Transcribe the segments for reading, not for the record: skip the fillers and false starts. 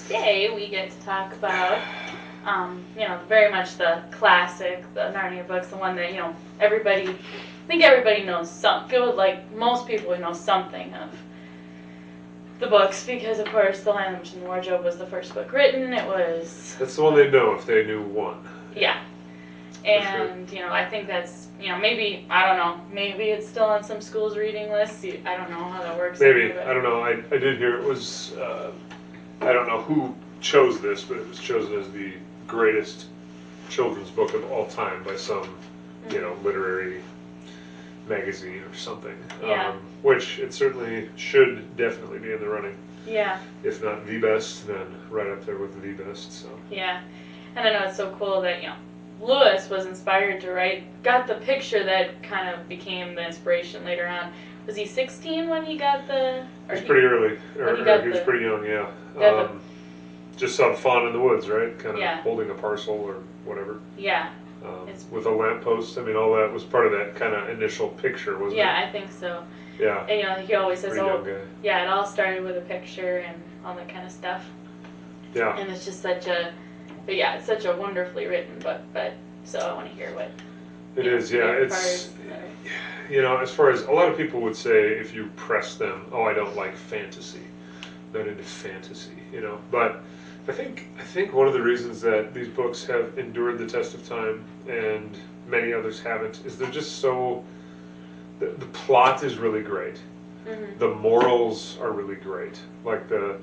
today we get to talk about, very much the classic, the Narnia books, the one that, I think everybody knows feel like most people would know something of the books because, of course, The Lion, the Witch, and the Wardrobe was the first book written. It was... That's the one they'd know if they knew one. Yeah. And, I think that's, maybe, I don't know, maybe it's still on some schools' reading lists. I don't know how that works. Maybe. I don't know. I did hear it was, I don't know who chose this, but it was chosen as the greatest children's book of all time by some, literary magazine or something. Yeah. Which it certainly should definitely be in the running. Yeah. If not the best, then right up there with the best. So. Yeah. And I know it's so cool that, Lewis was inspired to write, got the picture that kind of became the inspiration later on. Was he 16 when he got the... He was pretty early. He was pretty young, yeah. Just some fawn in the woods, right? Kind of holding a parcel or whatever. Yeah. With a lamppost. I mean, all that was part of that kind of initial picture, wasn't it? Yeah, I think so. Yeah. And, he always says, yeah, it all started with a picture and all that kind of stuff. Yeah. And it's just such a... But yeah, it's such a wonderfully written book, so I want to hear what... It is, yeah. It's, as far as... A lot of people would say, if you press them, I don't like fantasy. Not into fantasy, But I think one of the reasons that these books have endured the test of time and many others haven't is they're just so... The plot is really great. Mm-hmm. The morals are really great. Like the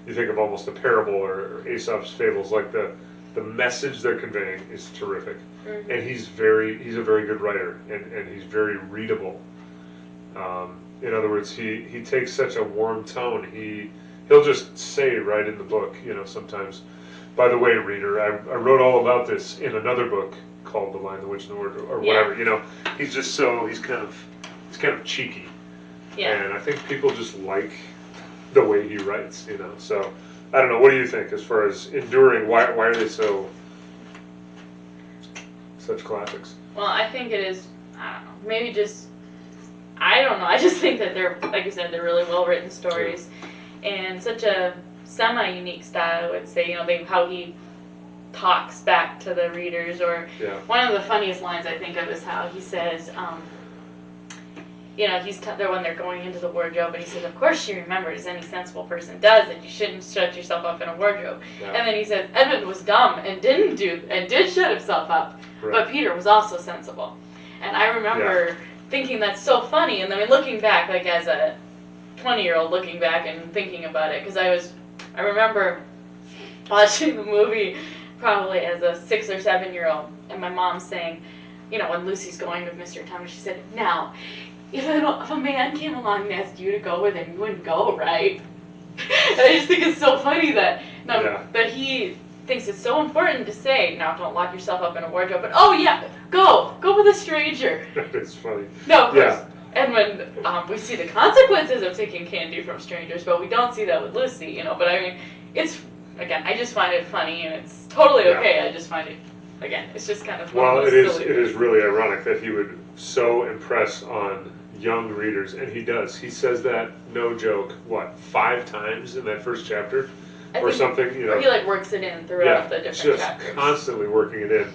you think of almost a parable or Aesop's fables, like the message they're conveying is terrific. Mm-hmm. And he's a very good writer, and he's very readable. In other words, he takes such a warm tone. He'll just say right in the book, sometimes, by the way, reader, I wrote all about this in another book called The Lion, the Witch, and the Wardrobe, or whatever. He's just he's kind of cheeky. Yeah. And I think people just like the way he writes, So, I don't know. What do you think as far as enduring? Why are they such classics? Well, I think it is. I don't know. Maybe just. I don't know. I just think that they're, like you said, they're really well written stories, and such a semi-unique style. I would say, how he talks back to the readers, or one of the funniest lines I think of is how he says. When they're going into the wardrobe, and he says, of course she remembered, as any sensible person does, that you shouldn't shut yourself up in a wardrobe. Yeah. And then he says, Edmund was dumb and did shut himself up, but Peter was also sensible. And I remember thinking that's so funny, and then looking back, like as a 20-year-old looking back and thinking about it, because I remember watching the movie probably as a 6 or 7-year-old, and my mom saying, when Lucy's going with Mr. Thomas, she said, now, if a man came along and asked you to go with him, you wouldn't go, right? And I just think it's so funny that he thinks it's so important to say, now don't lock yourself up in a wardrobe, but go with a stranger. It's funny. No, of course. And when we see the consequences of taking candy from strangers, but we don't see that with Lucy, But I mean, I just find it funny, and it's totally okay. Yeah. I just find it, it's just kind of... Well, it is really ironic that he would so impress on young readers, and he does. He says that, no joke, 5 times in that first chapter? Or something, Or he works it in throughout the different chapters. Just constantly working it in.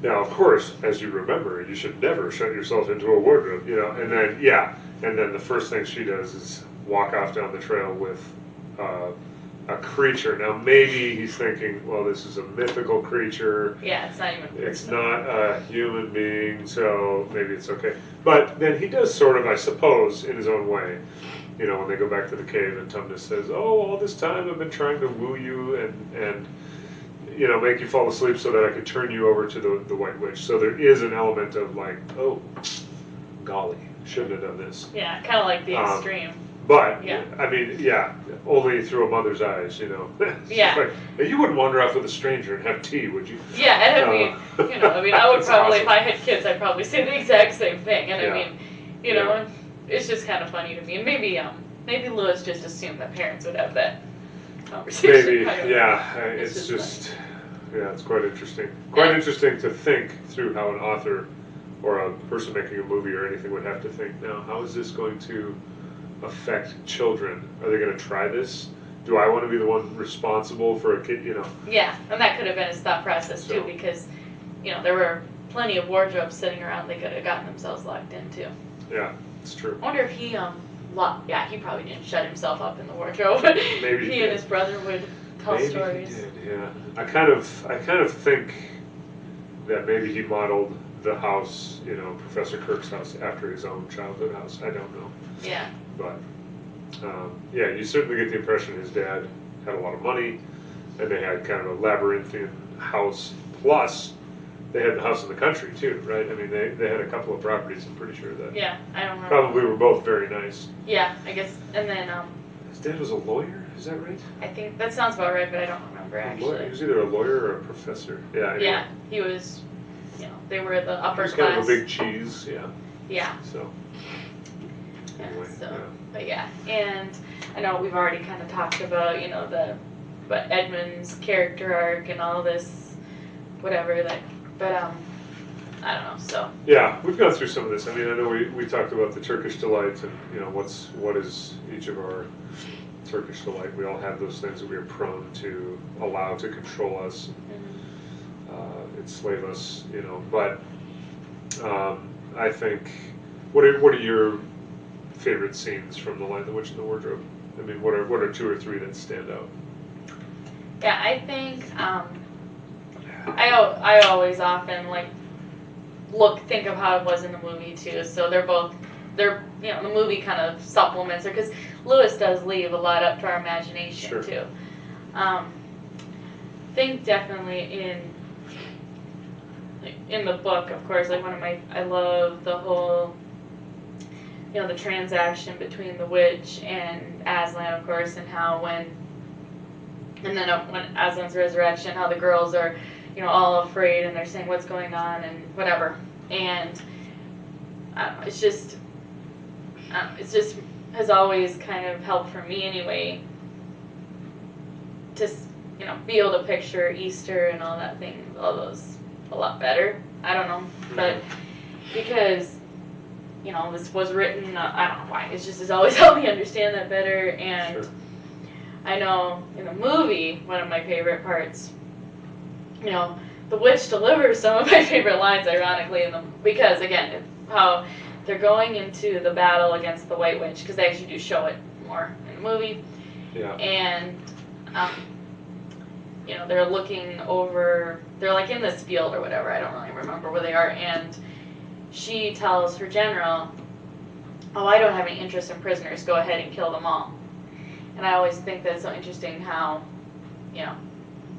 Now, of course, as you remember, you should never shut yourself into a wardrobe, and then the first thing she does is walk off down the trail with a creature. Now, maybe he's thinking, well, this is a mythical creature. Yeah, it's not even personal. It's not a human being, so maybe it's okay. But then he does sort of, I suppose, in his own way, when they go back to the cave and Tumnus says, all this time I've been trying to woo you and make you fall asleep so that I could turn you over to the White Witch. So there is an element of golly, shouldn't have done this. Yeah, kind of like the extreme. But, only through a mother's eyes, Yeah. You wouldn't wander off with a stranger and have tea, would you? Yeah, and I would probably, if I had kids, I'd probably say the exact same thing. And it's just kind of funny to me. And maybe Lewis just assumed that parents would have that conversation. Maybe, yeah. It's just it's quite interesting. Quite interesting to think through how an author or a person making a movie or anything would have to think, now, how is this going to affect children? Are they going to try this do I want to be the one responsible for a kid, you know? Yeah, and that could have been his thought process too, because, you know, there were plenty of wardrobes sitting around they could have gotten themselves locked into. Yeah, it's true. I wonder if he, he probably didn't shut himself up in the wardrobe. Maybe he and his brother would tell maybe stories. He did, yeah. I kind of think that maybe he modeled the house, you know, Professor Kirk's house, after his own childhood house. I don't know. Yeah. But, yeah, you certainly get the impression his dad had a lot of money, and they had kind of a labyrinthian house, plus they had the house in the country too, right? I mean, they had a couple of properties, I'm pretty sure that Yeah, I don't remember. probably were both very nice. Yeah, I guess, and then, His dad was a lawyer, is that right? I think, that sounds about right, but I don't remember actually. He was either a lawyer or a professor. Yeah, anyway. Yeah, he was, you know, they were the upper He was class. kind of a big cheese, yeah. Yeah. So, Yeah, anyway, so, yeah. but yeah, and I know we've already kind of talked about, you know, but Edmund's character arc and all this, whatever, but I don't know, so. Yeah, we've gone through some of this. I mean, I know we talked about the Turkish delight and, you know, what is each of our Turkish delight. We all have those things that we are prone to allow to control us, enslave us, you know. But I think, what are your favorite scenes from The Lion, the Witch, and the Wardrobe? I mean, what are 2 or 3 that stand out? Yeah, I think, I always often, like, think of how it was in the movie too, so they're, you know, the movie kind of supplements it, because Lewis does leave a lot up to our imagination Sure. too. Think definitely in the book, of course, like I love the whole, you know, the transaction between the witch and Aslan, of course, and how when Aslan's resurrection, how the girls are, you know, all afraid and they're saying what's going on and whatever, and it's just has always kind of helped for me anyway to, you know, be able to picture Easter and all those a lot better. I don't know, but because, you know, this was written, I don't know why, it's always helped me understand that better. And Sure. I know in the movie, one of my favorite parts, you know, the witch delivers some of my favorite lines, ironically, because again, how they're going into the battle against the White Witch, because they actually do show it more in the movie. Yeah. And, you know, they're looking over, they're like in this field or whatever, I don't really remember where they are, and she tells her general, oh, I don't have any interest in prisoners, go ahead and kill them all. And I always think that's so interesting how, you know,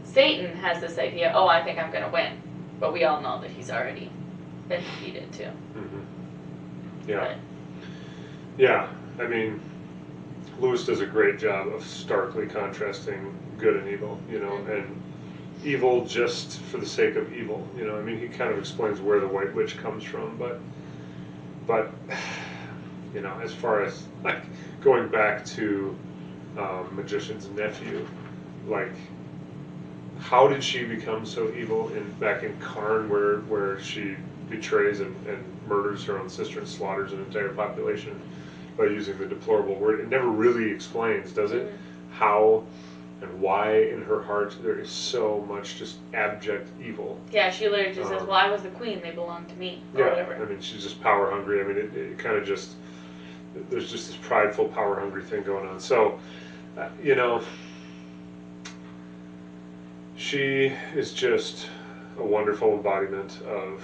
Satan has this idea, oh, I think I'm going to win, but we all know that he's already been defeated too. Mm-hmm. Yeah. But, yeah, I mean, Lewis does a great job of starkly contrasting good and evil, you know, and evil just for the sake of evil, you know. I mean, he kind of explains where the White Witch comes from, but you know, as far as like going back to Magician's Nephew, like, how did she become so evil back in Karn, where she betrays and murders her own sister and slaughters an entire population by using the deplorable word? It never really explains, does it? How and why in her heart there is so much just abject evil. yeah, she literally just says, well, I was the queen, they belong to me, or whatever. I mean, she's just power hungry. I mean, it kind of just, there's just this prideful, power hungry thing going on. So, you know, she is just a wonderful embodiment of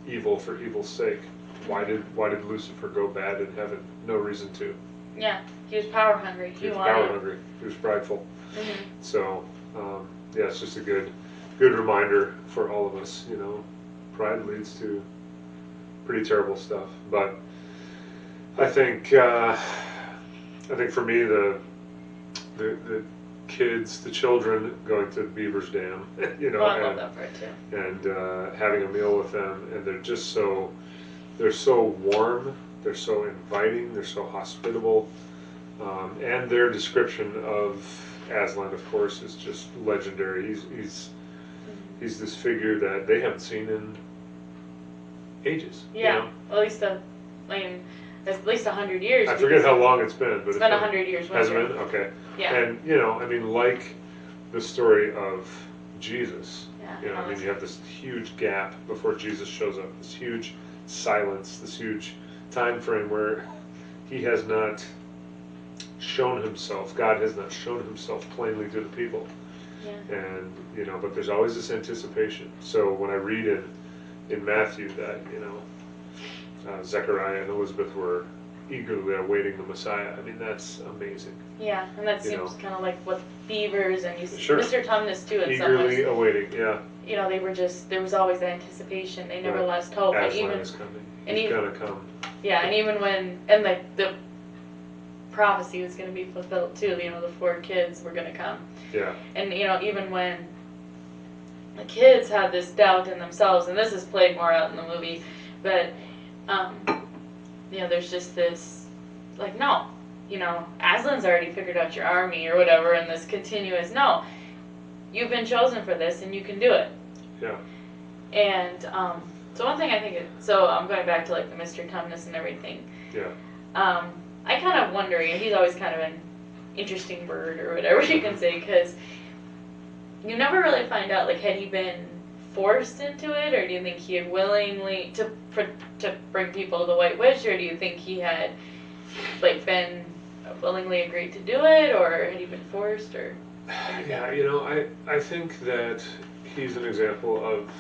evil for evil's sake. Why did Lucifer go bad in heaven? No reason to. Yeah, he was power hungry. He was power hungry. He was prideful. Mm-hmm. So, yeah, it's just a good reminder for all of us. You know, pride leads to pretty terrible stuff. But I think for me, the kids, the children going to Beaver's Dam, you know, I love that part too. And having a meal with them, and they're so warm, they're so inviting, they're so hospitable, and their description of Aslan, of course, is just legendary. He's this figure that they haven't seen in ages. Yeah, you know? at least at least 100 years. I forget how long it's been, but it's been 100 years. Has it been? Okay. Yeah. And you know, I mean, like the story of Jesus. Yeah. You know, I mean, you have this huge gap before Jesus shows up. This huge silence. This huge time frame where he has not shown himself. God has not shown himself plainly to the people. Yeah. And you know, but there's always this anticipation. So when I read in Matthew that you know Zechariah and Elizabeth were eagerly awaiting the Messiah, I mean that's amazing. Yeah, and that seems kind of like what Beavers and Sure. Mr. Tumnus too. In some Eagerly ways. awaiting, yeah. You know, they were just there was always that anticipation. They never Right. lost hope. Aslan and even is coming. and He's even- gonna come. yeah, and even when and like the prophecy was going to be fulfilled too. You know, the 4 kids were going to come. Yeah. And you know, even when the kids had this doubt in themselves, and this is played more out in the movie, but you know, there's just this like, no, you know, Aslan's already figured out your army or whatever, and this continuous no, you've been chosen for this and you can do it. Yeah. And so one thing I think so I'm going back to like the Mr. Tumnus and everything. Yeah. I kind of wonder, and he's always kind of an interesting bird or whatever you can say, because you never really find out, like, had he been forced into it, or do you think he had willingly to bring people to the White Witch, or do you think he had like been willingly agreed to do it, or had he been forced, or? Yeah, you know, I think that he's an example of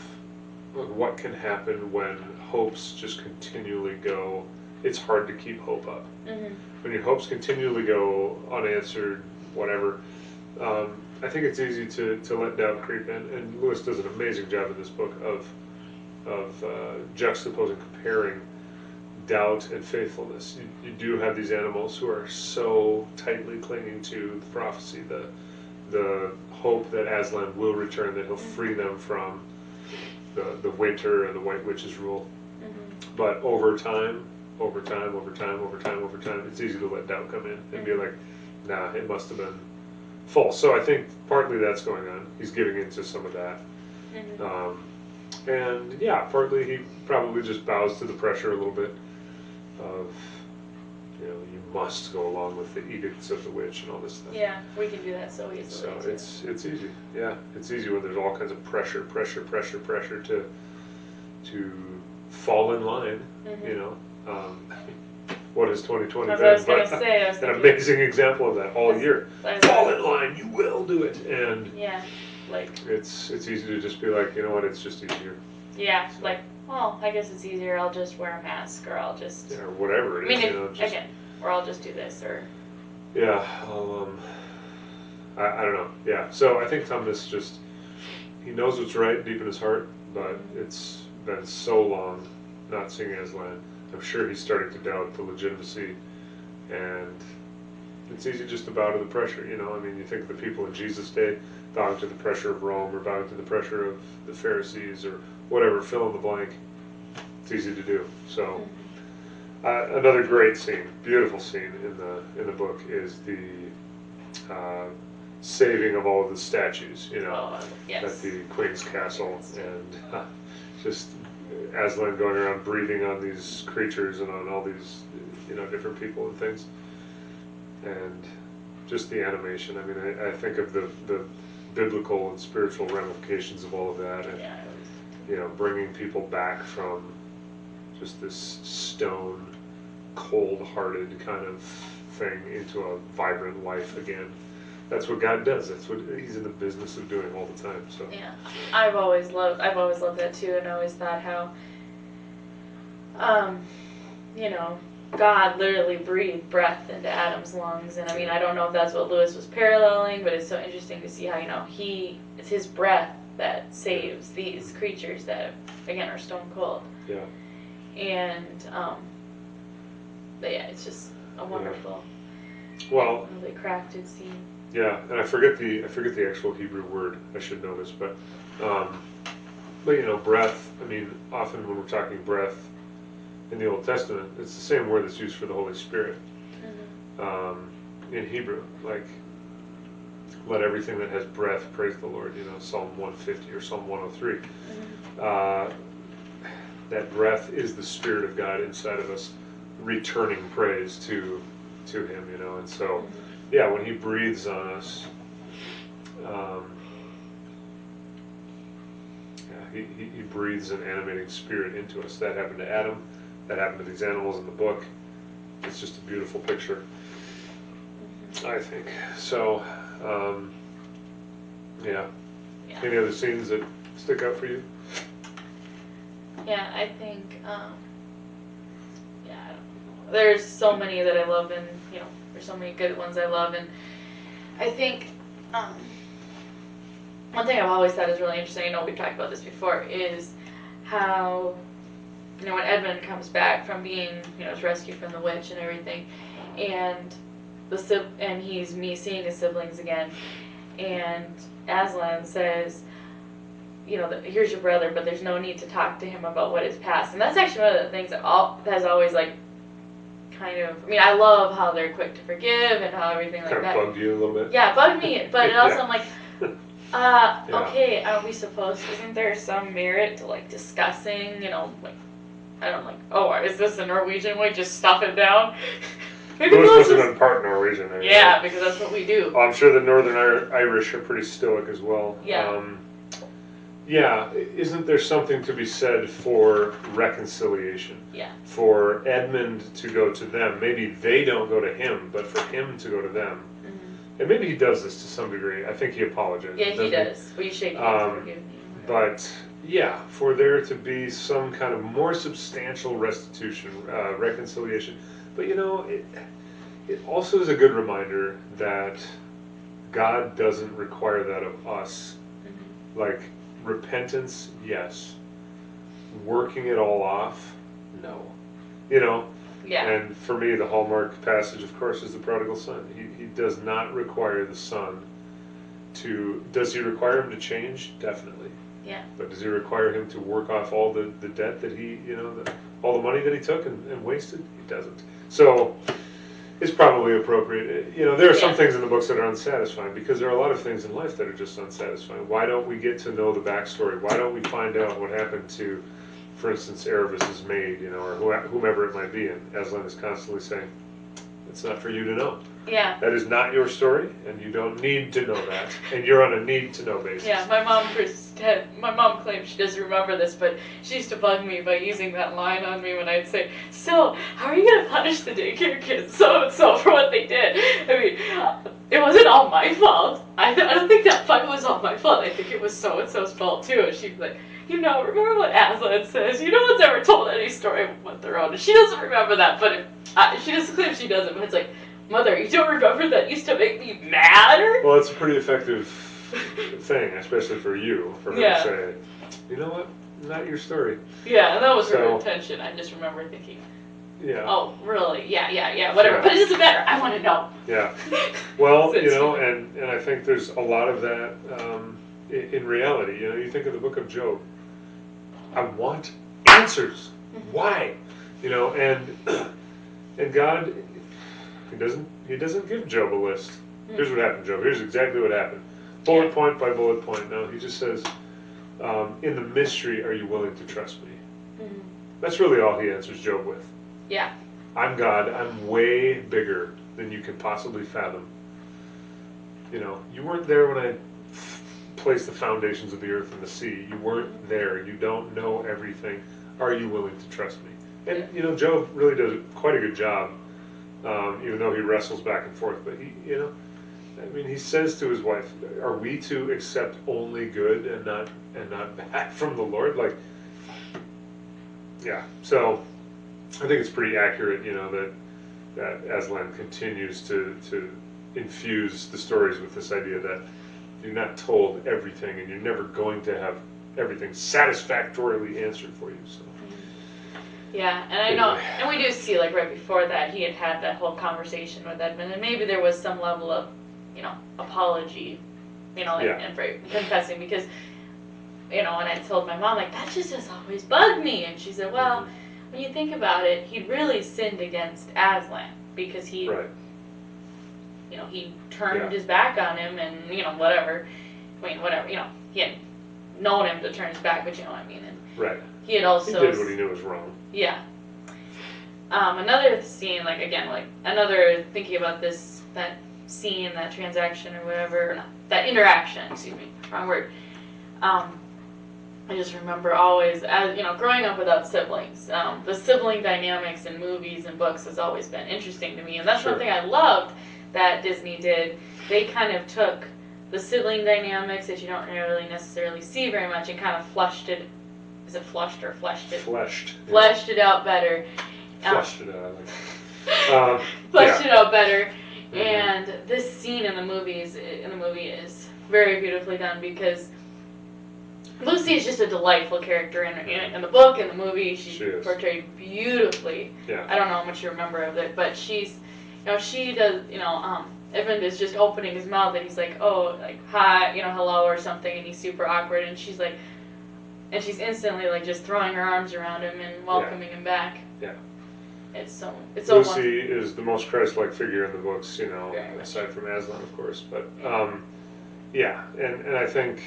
what can happen when hopes just continually go. It's hard to keep hope up. Mm-hmm. When your hopes continually go unanswered, whatever, I think it's easy to let doubt creep in. And Lewis does an amazing job in this book of juxtaposing, comparing doubt and faithfulness. You do have these animals who are so tightly clinging to the prophecy, the hope that Aslan will return, that he'll free them from the winter and the White Witch's rule. Mm-hmm. But over time, it's easy to let doubt come in and be like, nah, it must have been false. So I think partly that's going on. He's giving into some of that. Mm-hmm. And yeah, partly he probably just bows to the pressure a little bit of, you know, you must go along with the edicts of the witch and all this stuff. Yeah, we can do that so easily. So too. it's easy. Yeah, it's easy when there's all kinds of pressure to fall in line. Mm-hmm. You know, what has 2020 That's been? what I was going to say. I was An thinking, amazing example of that all year. Fall in line, you will do it. And yeah, like it's easy to just be like, you know what, it's just easier. yeah, like well, I guess it's easier. I'll just wear a mask, or I'll just Yeah, or whatever it is. You know, just, again, or I'll just do this, or yeah, I don't know. Yeah, so I think Tumnus just, he knows what's right deep in his heart, but it's been so long not seeing Aslan. I'm sure he's starting to doubt the legitimacy, and it's easy just to bow to the pressure, you know. I mean, you think of the people in Jesus' day bowing to the pressure of Rome, or bowing to the pressure of the Pharisees, or whatever, fill in the blank. It's easy to do. So, another great scene, beautiful scene in the book is the saving of all of the statues, you know, at the Queen's Castle, and just Aslan going around breathing on these creatures and on all these, you know, different people and things, and just the animation. I mean, I think of the biblical and spiritual ramifications of all of that, and you know, bringing people back from just this stone, cold-hearted kind of thing into a vibrant life again. That's what God does. That's what He's in the business of doing all the time. So yeah, I've always loved that too, and I always thought how, you know, God literally breathed breath into Adam's lungs, and I mean, I don't know if that's what Lewis was paralleling, but it's so interesting to see how, you know, it's His breath that saves these creatures that, again, are stone cold. Yeah. And, but yeah, it's just a wonderful, really crafted scene. Yeah, and I forget the actual Hebrew word. I should know this, but you know, breath. I mean, often when we're talking breath in the Old Testament, it's the same word that's used for the Holy Spirit. In Hebrew, like, let everything that has breath praise the Lord. You know, Psalm 150 or Psalm 103. That breath is the Spirit of God inside of us, returning praise to him, you know. And so, yeah, when he breathes on us, he breathes an animating spirit into us. That happened to Adam. That happened to these animals in the book. It's just a beautiful picture, I think. So, yeah. Any other scenes that stick out for you? Yeah, I think, there's so many that I love, and, you know, there's so many good ones I love, and I think, one thing I've always thought is really interesting, I know we've talked about this before, is how, you know, when Edmund comes back from being, you know, rescued from the witch and everything, and he's seeing his siblings again, and Aslan says, you know, here's your brother, but there's no need to talk to him about what is past. And that's actually one of the things that has always, like, kind of, I mean, I love how they're quick to forgive and how everything like that. Kind of bugged you a little bit? Yeah, it bugged me, but it also, I'm like, okay, are we supposed, isn't there some merit to, like, discussing, you know, like, I don't like, oh, is this the Norwegian way? Just stuff it down? Maybe Lewis must have been part Norwegian. There, yeah, because that's what we do. I'm sure the Northern Irish are pretty stoic as well. Yeah. Yeah, isn't there something to be said for reconciliation? Yeah. For Edmund to go to them. Maybe they don't go to him, but for him to go to them. Mm-hmm. And maybe he does this to some degree. I think he apologizes. Yeah, he does. Will you shake hands, forgive me? But, yeah, for there to be some kind of more substantial restitution, reconciliation. But, you know, it also is a good reminder that God doesn't require that of us. Mm-hmm. Like, repentance, yes. Working it all off, no. You know? Yeah. And for me, the hallmark passage, of course, is the prodigal son. He does not require the son to... Does he require him to change? Definitely. Yeah. But does he require him to work off all the debt that he, you know, all the money that he took and wasted? He doesn't. So... It's probably appropriate. You know, there are some things in the books that are unsatisfying because there are a lot of things in life that are just unsatisfying. Why don't we get to know the backstory? Why don't we find out what happened to, for instance, Erebus's maid, you know, or whomever it might be? And Aslan is constantly saying, it's not for you to know. Yeah. That is not your story, and you don't need to know that. And you're on a need-to-know basis. Yeah, my mom claims she doesn't remember this, but she used to bug me by using that line on me when I'd say, so, how are you going to punish the daycare kids so-and-so for what they did? I mean, it wasn't all my fault. I don't think that fuck was all my fault. I think it was so-and-so's fault, too. And she'd be like, you know, remember what Aslan says? You know one's ever told any story with their own. And she doesn't remember that, but she doesn't claim she doesn't, but it's like, Mother, you don't remember that used to make me madder? Well, it's a pretty effective thing, especially for you, for her to say, you know what, not your story. Yeah, and that was her intention. I just remember thinking, oh, really? Yeah, whatever. Yeah. But it doesn't matter. I want to know. Yeah. Well, you know, and I think there's a lot of that in reality. You know, you think of the book of Job. I want answers. Mm-hmm. Why? You know, and God... He doesn't give Job a list. Here's what happened, Job. Here's exactly what happened. Bullet point by bullet point. No, he just says, in the mystery, are you willing to trust me? Mm-hmm. That's really all he answers Job with. Yeah. I'm God. I'm way bigger than you can possibly fathom. You know, you weren't there when I placed the foundations of the earth and the sea. You weren't there. You don't know everything. Are you willing to trust me? And, you know, Job really does quite a good job. Even though he wrestles back and forth, but he, you know, I mean, he says to his wife, "Are we to accept only good and not bad from the Lord?" Like, yeah. So, I think it's pretty accurate, you know, that Aslan continues to infuse the stories with this idea that you're not told everything, and you're never going to have everything satisfactorily answered for you. So. Yeah, and I know, and we do see, like, right before that, he had that whole conversation with Edmund, and maybe there was some level of, you know, apology, you know, like, and for confessing, because, you know, when I told my mom, like, that just has always bugged me, and she said, well, when you think about it, he really sinned against Aslan, because he, you know, he turned his back on him, and, you know, whatever, you know, he hadn't known him to turn his back, but you know what I mean, and he had also... He did what he knew was wrong. Yeah. Another scene, like again, like another thinking about this, that scene, that transaction or whatever, that interaction. Excuse me, wrong word. I just remember always, as growing up without siblings, the sibling dynamics in movies and books has always been interesting to me, and that's one thing I loved that Disney did. They kind of took the sibling dynamics that you don't really necessarily see very much and kind of fleshed it. Is it flushed or fleshed it? Fleshed. Fleshed it out better. Fleshed it out. I like fleshed it out better. Mm-hmm. And this scene in the movie is very beautifully done because Lucy is just a delightful character in the book, in the movie. She's portrayed beautifully. Yeah. I don't know how much you remember of it, but she's, she does, Edmund is just opening his mouth and he's like, oh, like, hi, hello or something, and he's super awkward, and she's like, and she's instantly like just throwing her arms around him and welcoming him back. Yeah. It's so Lucy is the most Christ-like figure in the books, aside from Aslan, of course. But yeah, and I think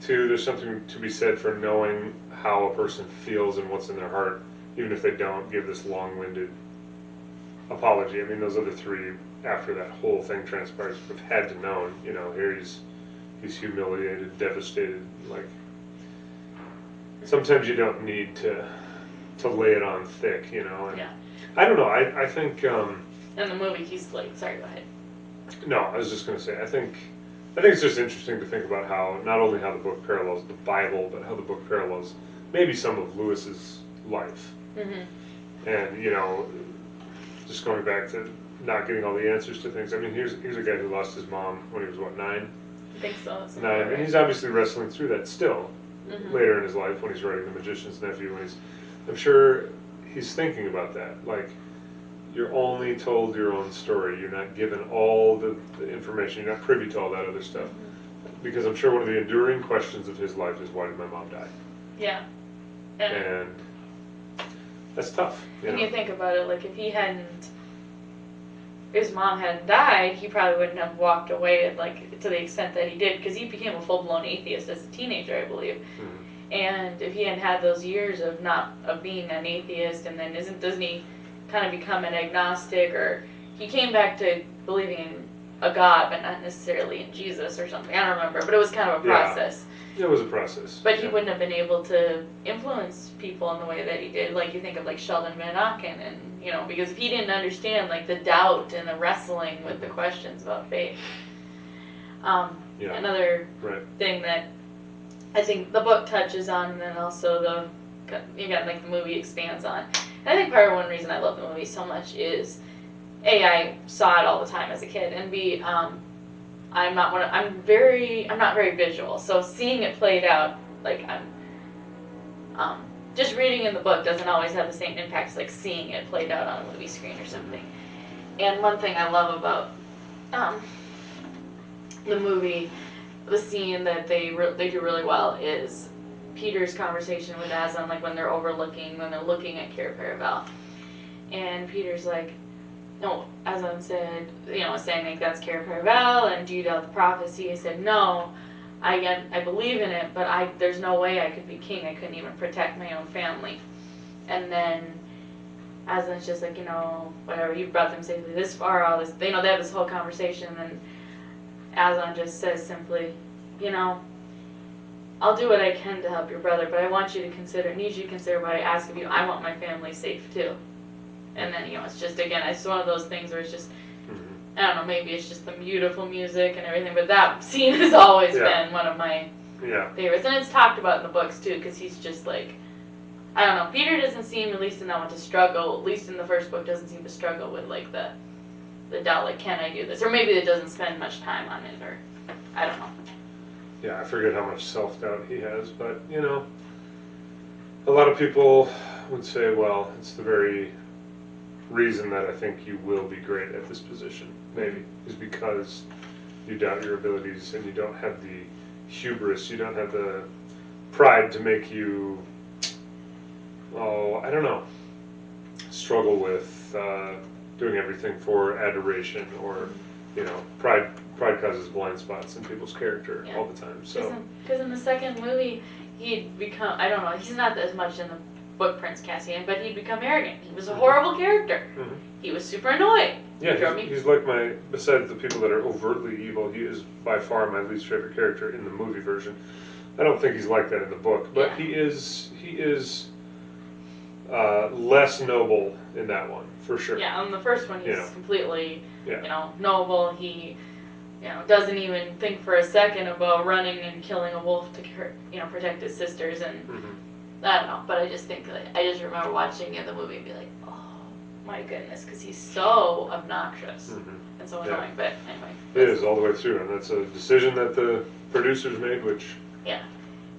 too, there's something to be said for knowing how a person feels and what's in their heart, even if they don't give this long-winded apology. I mean, those other three, after that whole thing transpires, have had to know. Here he's humiliated, devastated. Like, sometimes you don't need to lay it on thick, And I don't know. I think in the movie he's like, sorry, go ahead. No, I was just going to say, I think it's just interesting to think about how not only how the book parallels the Bible, but how the book parallels maybe some of Lewis's life. Mm-hmm. And just going back to not getting all the answers to things. I mean, here's a guy who lost his mom when he was 9? I think so. 9, and he's obviously wrestling through that still. Mm-hmm. Later in his life when he's writing The Magician's Nephew, I'm sure he's thinking about that. Like, you're only told your own story. You're not given all the information. You're not privy to all that other stuff. Because I'm sure one of the enduring questions of his life is, why did my mom die? Yeah. And that's tough. When you think about it, like, if his mom hadn't died, he probably wouldn't have walked away, like, to the extent that he did, because he became a full-blown atheist as a teenager, I believe. Mm-hmm. And if he hadn't had those years of being an atheist, and then doesn't he kind of become an agnostic, or he came back to believing in a God, but not necessarily in Jesus or something. I don't remember, but it was kind of a process. Yeah, it was a process. But he wouldn't have been able to influence people in the way that he did. Like, you think of, like, Sheldon Van Auken, and, because if he didn't understand, like, the doubt and the wrestling with the questions about faith. Another thing that I think the book touches on, and then also the movie expands on. And I think part of one reason I love the movie so much is, A, I saw it all the time as a kid, and B, I'm not very visual, so seeing it played out, like, just reading in the book doesn't always have the same impact as, like, seeing it played out on a movie screen or something. And one thing I love about the movie, the scene that they do really well, is Peter's conversation with Aslan, like, when they're looking at Cair Paravel, and Peter's like, no, Aslan said, saying, like, that's Cair Paravel, and do you doubt the prophecy? He said, no, I believe in it, but there's no way I could be king. I couldn't even protect my own family. And then Aslan's just like, whatever, you brought them safely this far, all this, they have this whole conversation, and then Aslan just says simply, I'll do what I can to help your brother, but I need you to consider what I ask of you. I want my family safe too. And then, it's just, again, it's one of those things where it's just, I don't know, maybe it's just the beautiful music and everything, but that scene has always been one of my favorites. And it's talked about in the books too, because he's just like, I don't know, Peter doesn't seem, at least in that one, to struggle, at least in the first book, doesn't seem to struggle with, like, the doubt, like, can I do this? Or maybe it doesn't spend much time on it, or I don't know. Yeah, I forget how much self-doubt he has, but, a lot of people would say, well, it's the very reason that I think you will be great at this position, maybe, is because you doubt your abilities and you don't have the hubris, you don't have the pride to make you, I don't know, struggle with doing everything for adoration, or, pride causes blind spots in people's character all the time. So, because in the second movie, he'd become, I don't know, he's not as much in the book Prince Cassian, but he'd become arrogant. He was a horrible character. He was super annoying. Yeah, he's like besides the people that are overtly evil, he is by far my least favorite character in the movie version. I don't think he's like that in the book, but he is less noble in that one, for sure. Yeah, on the first one he's completely, noble. He, doesn't even think for a second about running and killing a wolf to, protect his sisters, and I don't know, but I just think, I just remember watching the movie and be like, oh my goodness, because he's so obnoxious and so annoying, but anyway. It is all the way through, and that's a decision that the producers made, which... Yeah.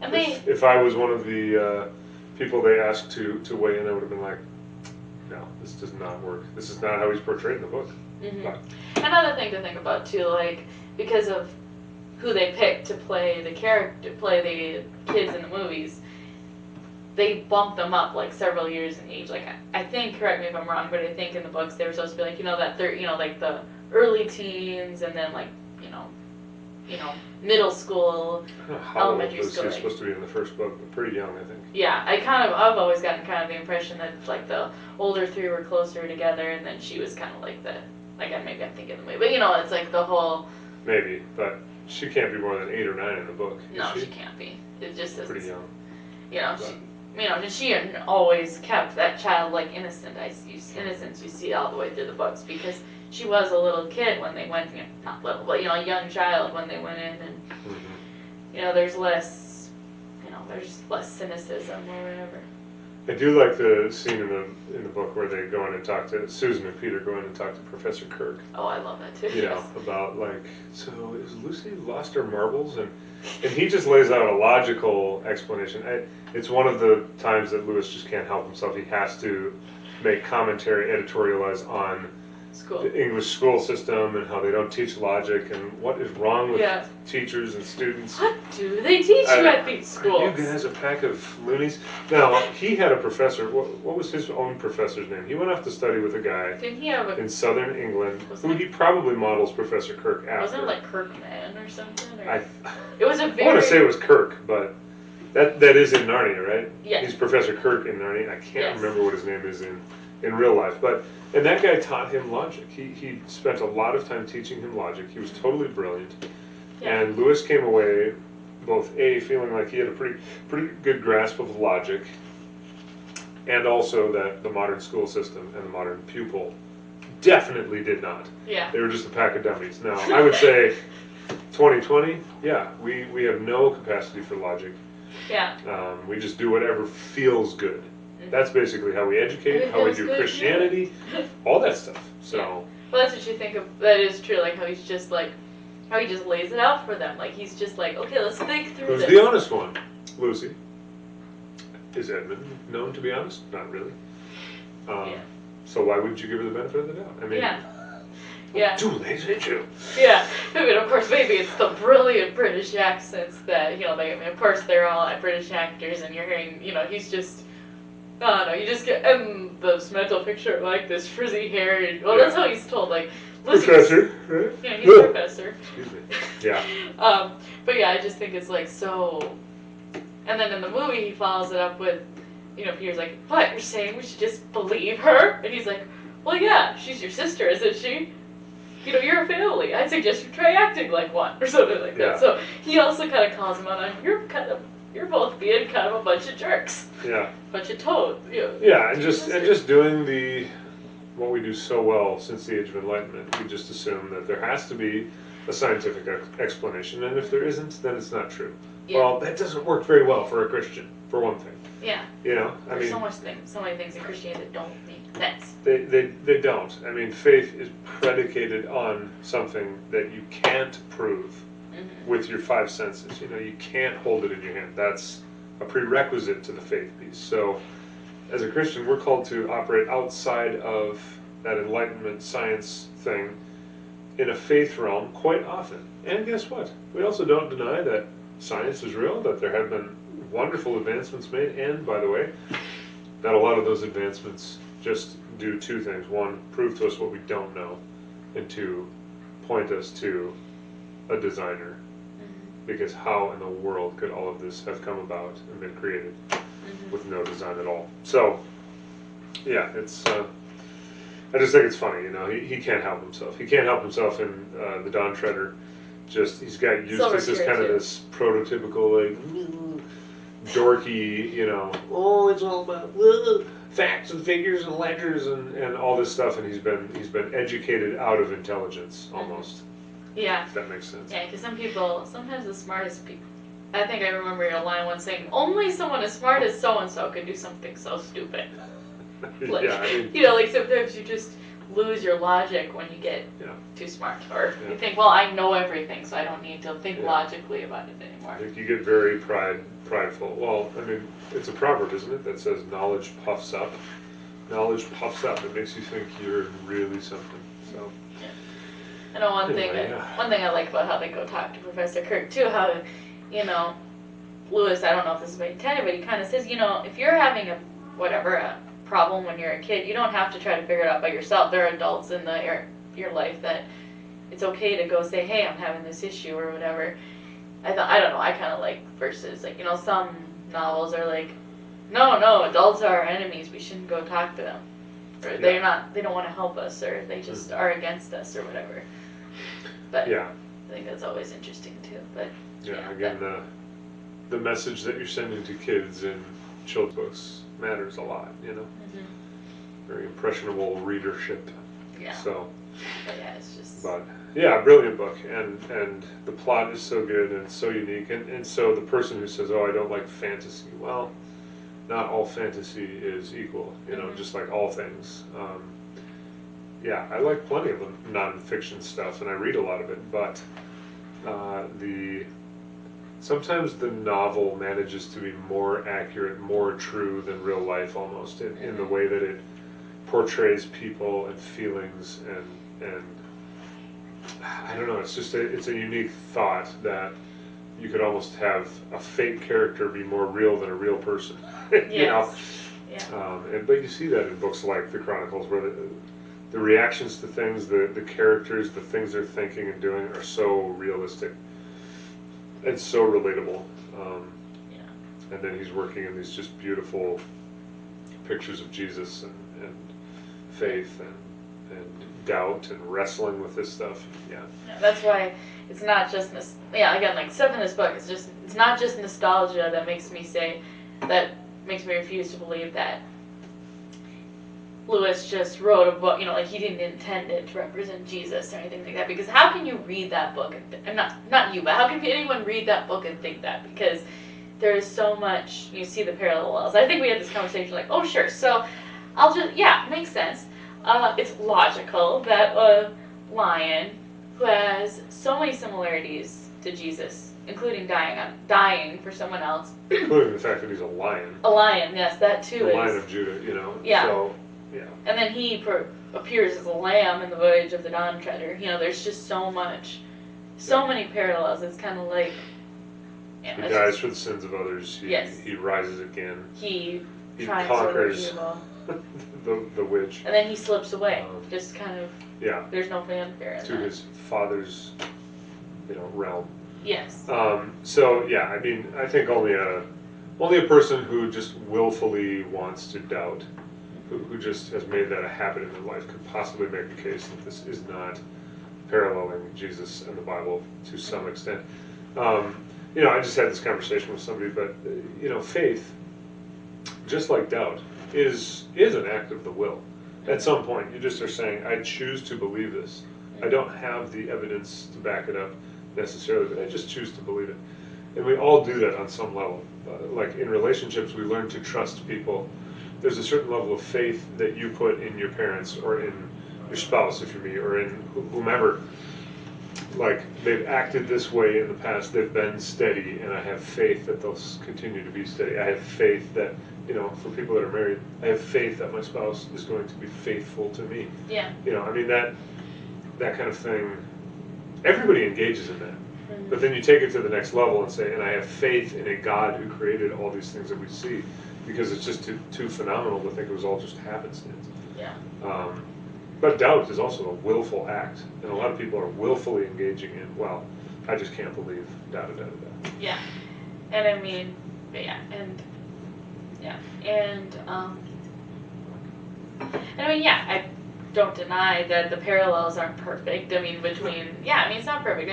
And if I was one of the people they asked to weigh in, I would have been like, no, this does not work. This is not how he's portrayed in the book. Another thing to think about too, because of who they picked to play the kids in the movies, they bumped them up several years in age. I think, correct me if I'm wrong, but I think in the books they were supposed to be that they're the early teens, and then middle school, elementary school. He's supposed to be in the first book, but pretty young, I think. Yeah, I've always gotten kind of the impression that the older three were closer together, and then she was kind of maybe I'm thinking the movie, but it's the whole. Maybe, but she can't be more than 8 or 9 in the book. No, she can't be. It just is pretty young. She always kept that childlike innocence you see all the way through the books, because she was a little kid when they went, not little, but a young child when they went in, and there's less, there's less cynicism or whatever. I do like the scene in the book where they go in and talk to Susan and Peter go in and talk to Professor Kirk. Oh, I love that too. About so is Lucy lost her marbles, and he just lays out a logical explanation. It's one of the times that Lewis just can't help himself. He has to make commentary, editorialize on the English school system and how they don't teach logic and what is wrong with teachers and students. What do they teach you at these schools? Are you guys a pack of loonies? Now, he had a professor. What was his own professor's name? He went off to study with a guy in southern England who he probably models Professor Kirk after. Wasn't it Kirkman or something? It was a very... I want to say it was Kirk, but that is in Narnia, right? Yeah. He's Professor Kirk in Narnia. I can't remember what his name is in real life, and that guy taught him logic. He spent a lot of time teaching him logic. He was totally brilliant. Yeah. And Lewis came away both feeling like he had a pretty good grasp of logic, and also that the modern school system and the modern pupil definitely did not. Yeah. They were just a pack of dummies. Now, I would say 2020, we have no capacity for logic. Yeah. We just do whatever feels good. That's basically how we educate, how we do Christianity, all that stuff. So. Yeah. Well, that's what you think of. That is true. How he's just how he just lays it out for them. He's just okay, let's think through this. Who's the honest one? Lucy. Is Edmund known to be honest? Not really. So why wouldn't you give her the benefit of the doubt? I mean. Yeah. Too lazy, too. Yeah. I mean, of course, maybe it's the brilliant British accents that of course, they're all British actors, and you're hearing, he's just. No, you just get the mental picture of this frizzy hair. And, that's how he's told. Professor, right? Yeah, he's a professor. Excuse me. Yeah. But I just think it's so. And then in the movie, he follows it up with, Peter's like, "What? You're saying we should just believe her?" And he's like, "Well, yeah, she's your sister, isn't she? You're a family. I'd suggest you try acting like one," or something like that. So he also kind of calls him out on, you're both being kind of a bunch of jerks. Yeah. Bunch of toads. Yeah, and just doing what we do so well since the Age of Enlightenment. We just assume that there has to be a scientific explanation, and if there isn't, then it's not true. Yeah. Well, that doesn't work very well for a Christian, for one thing. Yeah. There's so many things in Christianity that don't make sense. They don't. I mean, faith is predicated on something that you can't prove with your 5 senses. You can't hold it in your hand. That's a prerequisite to the faith piece. So, as a Christian, we're called to operate outside of that Enlightenment science thing in a faith realm quite often. And guess what? We also don't deny that science is real, that there have been wonderful advancements made, and, by the way, that a lot of those advancements just do 2 things. 1, prove to us what we don't know, and 2, point us to a designer. Because how in the world could all of this have come about and been created? with no design at all. So, yeah, it's. I just think it's funny, you know. He can't help himself. He can't help himself in the Dawn Treader. Just he's got Eustace as kind of this prototypical like dorky, you know. Oh, it's all about facts and figures and ledgers and all this stuff, and he's been educated out of intelligence almost. Yeah. If that makes sense. Yeah, because some people, sometimes the smartest people. I think I remember your line once saying, "Only someone as smart as so and so can do something so stupid." Like, yeah, I mean, you know, like sometimes you just lose your logic when you get too smart, or you think, well, I know everything, so I don't need to think logically about it anymore. I think you get very prideful. Well, I mean, it's a proverb, isn't it, that says knowledge puffs up. Knowledge puffs up. It makes you think you're really something. So. I know one thing I like about how they go talk to Professor Kirk too. How, you know, Lewis. I don't know if this is intended, but he kind of says, you know, if you're having a problem when you're a kid, you don't have to try to figure it out by yourself. There are adults in your life that it's okay to go say, hey, I'm having this issue or whatever. I don't know, I kind of like versus, like, you know, some novels are like, no, adults are our enemies, we shouldn't go talk to them. Or they don't want to help us, or they just are against us or whatever. But I think that's always interesting too. But again, the message that you're sending to kids in children's books matters a lot, you know. Very impressionable readership. Yeah. So. But yeah, it's just. But yeah, brilliant book, and the plot is so good and it's so unique, and so the person who says, oh, I don't like fantasy, well, not all fantasy is equal, you know, just like all things. Yeah, I like plenty of the non-fiction stuff, and I read a lot of it, but sometimes the novel manages to be more accurate, more true than real life almost, in the way that it portrays people and feelings, and I don't know, it's just it's a unique thought that you could almost have a fake character be more real than a real person. You know? Yeah. But you see that in books like the Chronicles, where the reactions to things, the characters, the things they're thinking and doing are so realistic. It's so relatable. And then he's working in these just beautiful pictures of Jesus and faith and doubt and wrestling with this stuff. Yeah. That's why it's not just again, like stuff in this book, it's not just nostalgia that makes me refuse to believe that Lewis just wrote a book, you know, like he didn't intend it to represent Jesus or anything like that. Because how can you read that book and not you, but how can anyone read that book and think that? Because there's so much, you see the parallels. I think we had this conversation like, oh sure, so I'll just, makes sense. It's logical that a lion who has so many similarities to Jesus, including dying for someone else. Including the fact that he's a lion. A lion, yes, that too. The Lion of Judah, you know. Yeah. So, yeah. And then he appears as a lamb in the Voyage of the Dawn Treader. You know, there's just so many parallels. It's kind of like. He dies for the sins of others. He rises again. He conquers the witch. And then he slips away. Just kind of. Yeah. There's no fanfare in to his father's, realm. Yes. So yeah, I mean, I think only a person who just willfully wants to doubt, who just has made that a habit in their life, could possibly make the case that this is not paralleling Jesus and the Bible to some extent. I just had this conversation with somebody, but faith, just like doubt, is an act of the will. At some point, you just are saying, I choose to believe this. I don't have the evidence to back it up necessarily, but I just choose to believe it. And we all do that on some level. Like in relationships, we learn to trust people. There's a certain level of faith that you put in your parents or in your spouse, if you're me, or in whomever. Like, they've acted this way in the past, they've been steady, and I have faith that they'll continue to be steady. I have faith that, for people that are married, I have faith that my spouse is going to be faithful to me. Yeah. I mean, that kind of thing, everybody engages in that. Mm-hmm. But then you take it to the next level and say, and I have faith in a God who created all these things that we see, because it's just too phenomenal to think it was all just happenstance. Yeah. But doubt is also a willful act, and a lot of people are willfully engaging in, well, I just can't believe, da-da-da-da-da. Yeah. And I mean, and Yeah, and I mean, yeah, I don't deny that the parallels aren't perfect. I mean, it's not perfect.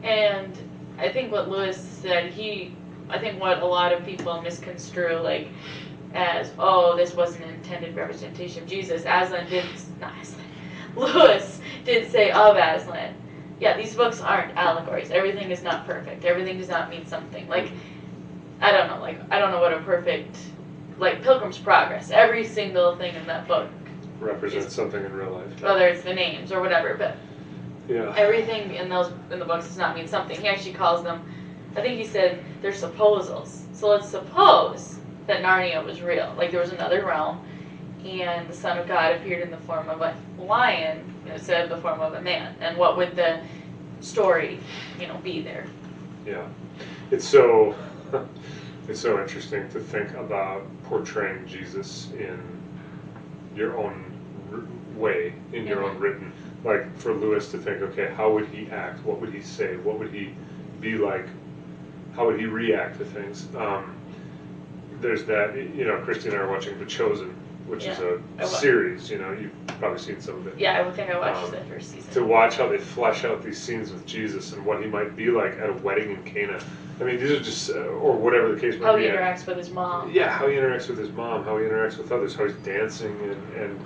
And I think what Lewis said, I think what a lot of people misconstrue, like, as, oh, this wasn't an intended representation of Jesus. Lewis did say of Aslan, yeah, these books aren't allegories. Everything is not perfect. Everything does not mean something. Like, I don't know what a perfect, like, Pilgrim's Progress. Every single thing in that book represents something in real life. Whether it's the names or whatever, but yeah. Everything in the books does not mean something. He actually calls them, I think he said, they're supposals. So let's suppose that Narnia was real. Like, there was another realm, and the Son of God appeared in the form of a lion instead of the form of a man. And what would the story, be there? Yeah. It's so interesting to think about portraying Jesus in your own way, in your own written. Like, for Lewis to think, okay, how would he act? What would he say? What would he be like? How would he react to things? There's that, Christy and I are watching The Chosen, which is a series, you've probably seen some of it. Yeah, I think I watched the first season. To watch how they flesh out these scenes with Jesus and what he might be like at a wedding in Cana. I mean, these are just, or whatever the case might be. How he interacts with his mom. Yeah, how he interacts with his mom, how he interacts with others, how he's dancing and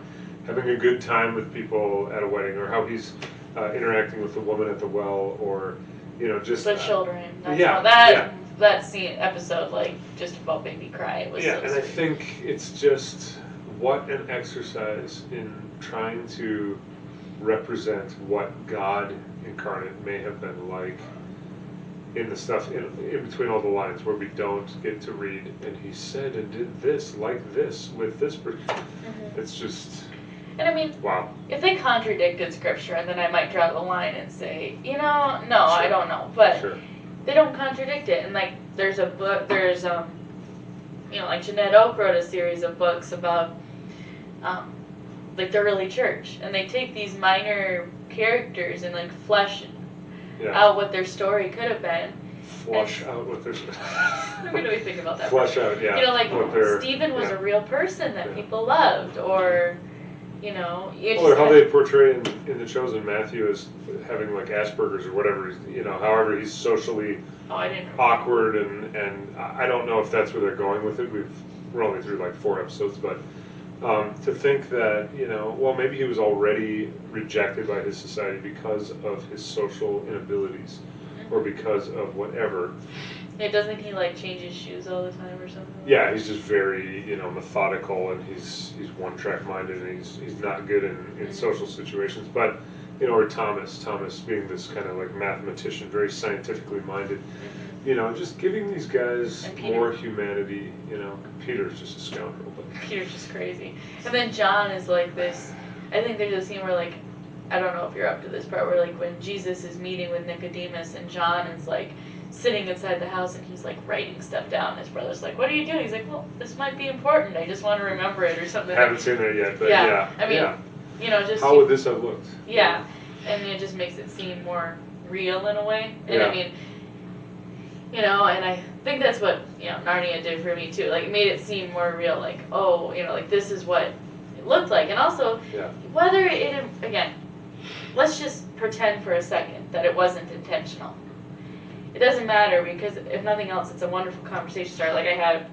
having a good time with people at a wedding, or how he's interacting with the woman at the well, or, just... The children. That's that scene, episode, like, just about made me cry. It was so and sweet. I think it's just, what an exercise in trying to represent what God incarnate may have been like in the stuff in between all the lines where we don't get to read, and he said and did this, like this, with this person. Mm-hmm. It's just... And I mean, wow. If they contradicted scripture, then I might draw the line and say, no, sure. I don't know. But sure. They don't contradict it. And like, there's a book, like Jeanette Oak wrote a series of books about, like the early church, and they take these minor characters and like flesh out what their story could have been. Flush out what their story. What do we think about that? Flush out, yeah. Like Stephen was a real person that people loved, or. Or how they portray in The Chosen Matthew as having like Asperger's or whatever, however he's socially awkward, and I don't know if that's where they're going with it. We're only through like 4 episodes, but to think that, maybe he was already rejected by his society because of his social inabilities, or because of whatever. Yeah, doesn't he like change his shoes all the time or something? Yeah, he's just very, methodical, and he's one-track minded, and he's not good in social situations. But, or Thomas being this kind of like mathematician, very scientifically minded, just giving these guys more humanity. Peter's just a scoundrel. But Peter's just crazy. And then John is like this. I think there's a scene where like, I don't know if you're up to this part, where like when Jesus is meeting with Nicodemus and John is like sitting inside the house and he's like writing stuff down. His brother's like, "What are you doing?" He's like, "Well, this might be important. I just want to remember it," or something. I haven't seen that yet, but yeah. I mean, just how would this have looked? Yeah, and it just makes it seem more real in a way. And I mean, and I think that's what Narnia did for me too. Like, it made it seem more real. Like, oh, like this is what it looked like, and also whether it again. Let's just pretend for a second that it wasn't intentional. It doesn't matter, because if nothing else, it's a wonderful conversation starter. Like, I had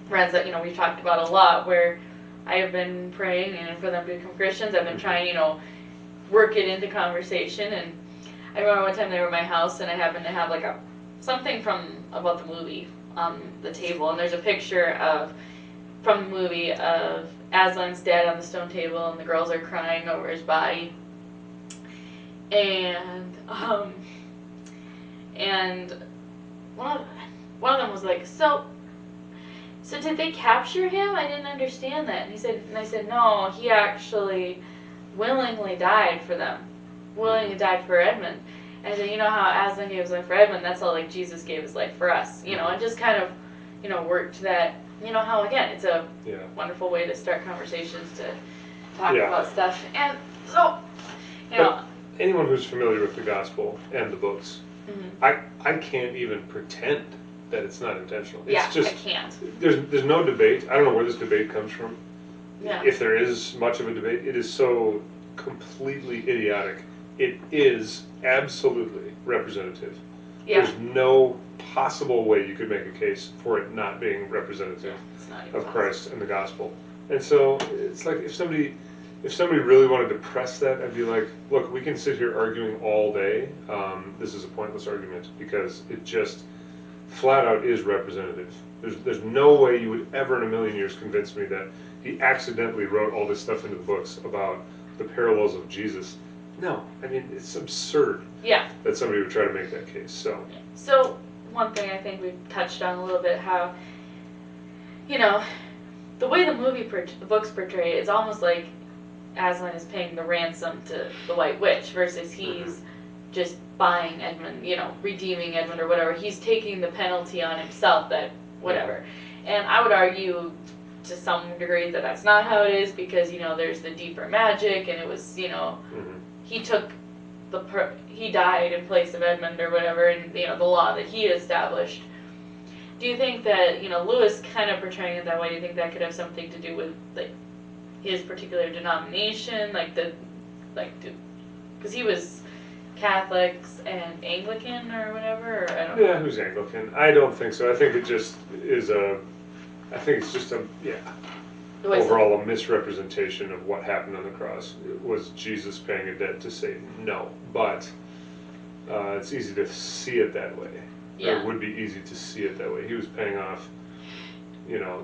friends that, we've talked about a lot, where I have been praying for them to become Christians. I've been trying, work it into conversation. And I remember one time they were at my house, and I happened to have like something about the movie on the table. And there's a picture from the movie of Aslan's dad on the stone table, and the girls are crying over his body. And one of them was like, so did they capture him? I didn't understand that. And I said, no, he actually willingly died for them, willingly died for Edmund. And I said, how Aslan gave his life for Edmund, that's how like Jesus gave his life for us, and just kind of, worked that, how again, it's a wonderful way to start conversations, to talk about stuff. And so, anyone who's familiar with the gospel and the books, I can't even pretend that it's not intentional. It's yeah, just, I can't. There's no debate. I don't know where this debate comes from. Yeah. If there is much of a debate, it is so completely idiotic. It is absolutely representative. Yeah. There's no possible way you could make a case for it not being representative of Christ and the gospel. And so it's like if somebody really wanted to press that, I'd be like, look, we can sit here arguing all day. This is a pointless argument because it just flat out is representative. There's no way you would ever in a million years convince me that he accidentally wrote all this stuff into the books about the parallels of Jesus. No, I mean, it's absurd that somebody would try to make that case. So one thing I think we've touched on a little bit, how, you know, the way the books portray it, it's almost like Aslan is paying the ransom to the White Witch versus he's just buying Edmund, you know, redeeming Edmund or whatever. He's taking the penalty on himself, that whatever. And I would argue to some degree that that's not how it is because, you know, there's the deeper magic and it was, you know, he took he died in place of Edmund or whatever, and, you know, the law that he established. Do you think that, you know, Lewis kind of portraying it that way, do you think that could have something to do with, like, his particular denomination, because he was Catholics and Anglican or whatever, or I don't know. Yeah, who's Anglican? I don't think so. I think it just is I think it's just overall a misrepresentation of what happened on the cross. Was Jesus paying a debt to Satan? No, but it's easy to see it that way. Yeah. It would be easy to see it that way. He was paying off, you know,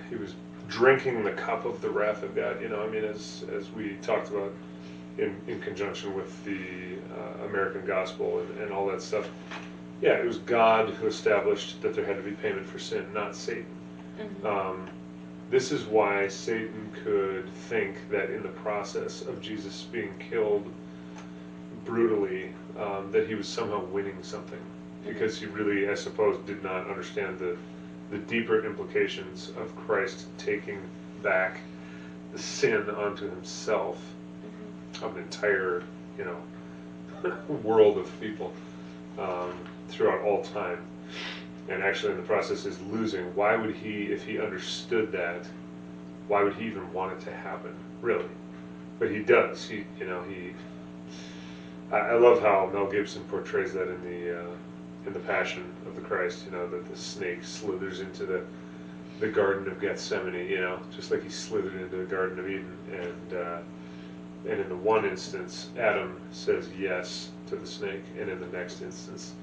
he was drinking the cup of the wrath of God. You know, I mean, as we talked about in conjunction with the American gospel and all that stuff. Yeah, it was God who established that there had to be payment for sin, not Satan. This is why Satan could think that in the process of Jesus being killed brutally, that he was somehow winning something, because he really, I suppose, did not understand the deeper implications of Christ taking back the sin onto himself of an entire, you know, world of people throughout all time, and actually in the process is losing. Why would he, if he understood that, why would he even want it to happen, really? But he does. I love how Mel Gibson portrays that in the Passion of the Christ. You know, that the snake slithers into the Garden of Gethsemane. You know, just like he slithered into the Garden of Eden. And in the one instance, Adam says yes to the snake, and in the next instance,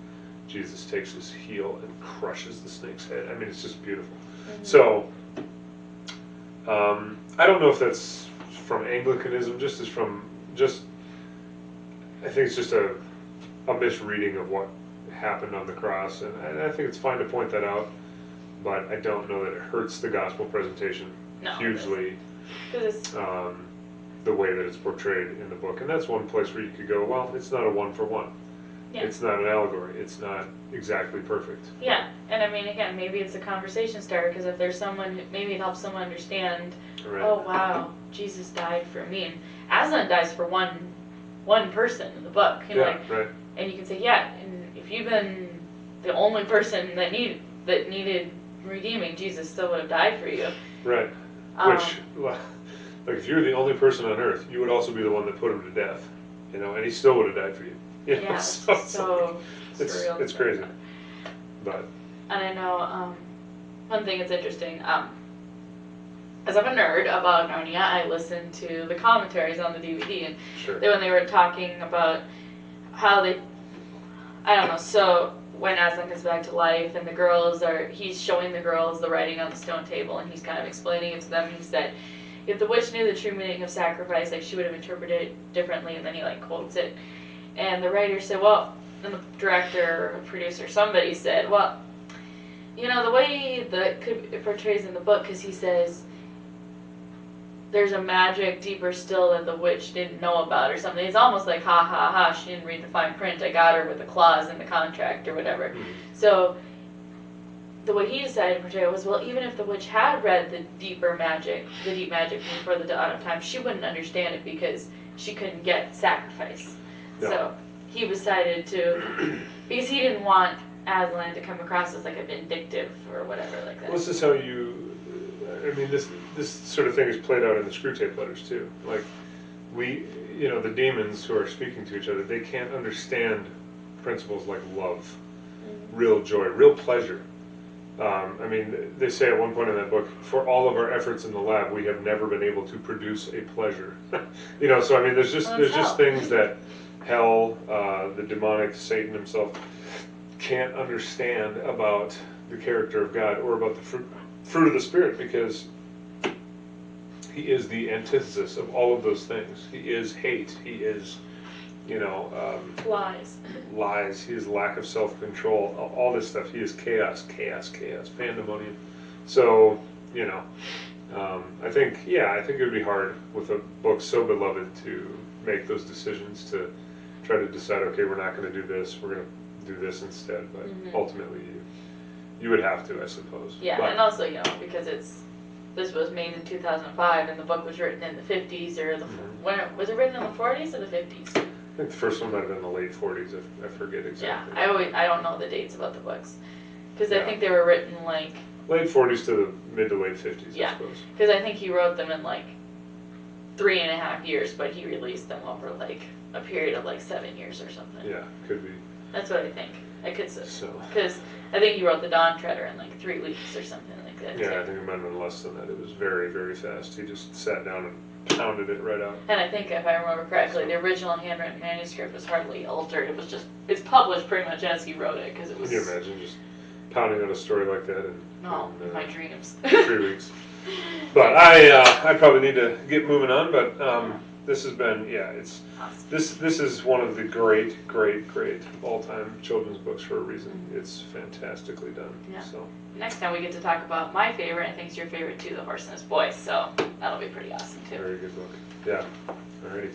Jesus takes his heel and crushes the snake's head. I mean, it's just beautiful. So, I don't know if that's from Anglicanism, I think it's just a misreading of what happened on the cross, and I think it's fine to point that out, but I don't know that it hurts the gospel presentation hugely, the way that it's portrayed in the book. And that's one place where you could go, well, it's not a one-for-one. Yeah. It's not an allegory. It's not exactly perfect. Yeah, and I mean, again, maybe it's a conversation starter, because if there's someone, maybe it helps someone understand, oh, wow, Jesus died for me. And Aslan dies for one person in the book. And and you can say, yeah, and if you've been the only person that needed redeeming, Jesus still would have died for you. Right. Which, like, if you're the only person on earth, you would also be the one that put him to death, you know, and he still would have died for you. You know? So it's crazy. But. And I know one thing that's interesting. As I'm a nerd about Narnia, I listened to the commentaries on the DVD, and when they were talking about how I don't know, so when Aslan comes back to life and he's showing the girls the writing on the stone table, and he's kind of explaining it to them. He said, if the witch knew the true meaning of sacrifice, like, she would have interpreted it differently, and then he, like, quotes it. And the writer said, well, and the director or producer, somebody said, well, you know, the way that it portrays in the book, because he says, there's a magic deeper still that the witch didn't know about or something. It's almost like, ha ha ha, she didn't read the fine print, I got her with a clause in the contract or whatever. So the way he decided to portray it was, well, even if the witch had read the deep magic before the dawn of time, she wouldn't understand it because she couldn't get sacrifice. No. So he decided to, because he didn't want Aslan to come across as like a vindictive or whatever like that. Well, this is how you, I mean, this sort of thing is played out in the Screwtape Letters too. Like, the demons who are speaking to each other, they can't understand principles like love, real joy, real pleasure. I mean, they say at one point in that book, for all of our efforts in the lab, we have never been able to produce a pleasure. So I mean, there's just things that hell, the demonic Satan himself, can't understand about the character of God or about the fruit of the Spirit, because he is the antithesis of all of those things. He is hate. He is, lies. He is lack of self-control. All this stuff. He is chaos, pandemonium. So, I think it would be hard with a book so beloved to make those decisions, to try to decide, okay, we're not going to do this, we're going to do this instead. But ultimately, you would have to, I suppose. Yeah, and also, because this was made in 2005, and the book was written in the 50s, or when was it written in the 40s or the 50s? I think the first one might have been the late 40s, I forget exactly. Yeah, I don't know the dates about the books, because I think they were written like late 40s to the mid to late 50s, I suppose. Because I think he wrote them in like 3.5 years, but he released them over like a period of like 7 years or something. Yeah, could be. That's what I think. I could say. Because I think he wrote the Dawn Treader in like 3 weeks or something like that. Yeah, I think it might have been less than that. It was very, very fast. He just sat down and pounded it right out. And I think, if I remember correctly, the original handwritten manuscript was hardly altered. It was just, it's published pretty much as he wrote it, because it was... Can you imagine just pounding out a story like that in my dreams. 3 weeks. But I probably need to get moving on, but this has been, it's awesome. This is one of the great all-time children's books for a reason. It's fantastically done. Yeah. So next time we get to talk about my favorite, I think it's your favorite too, The Horse and His Boy, so that'll be pretty awesome too. Very good book. Yeah. Alrighty.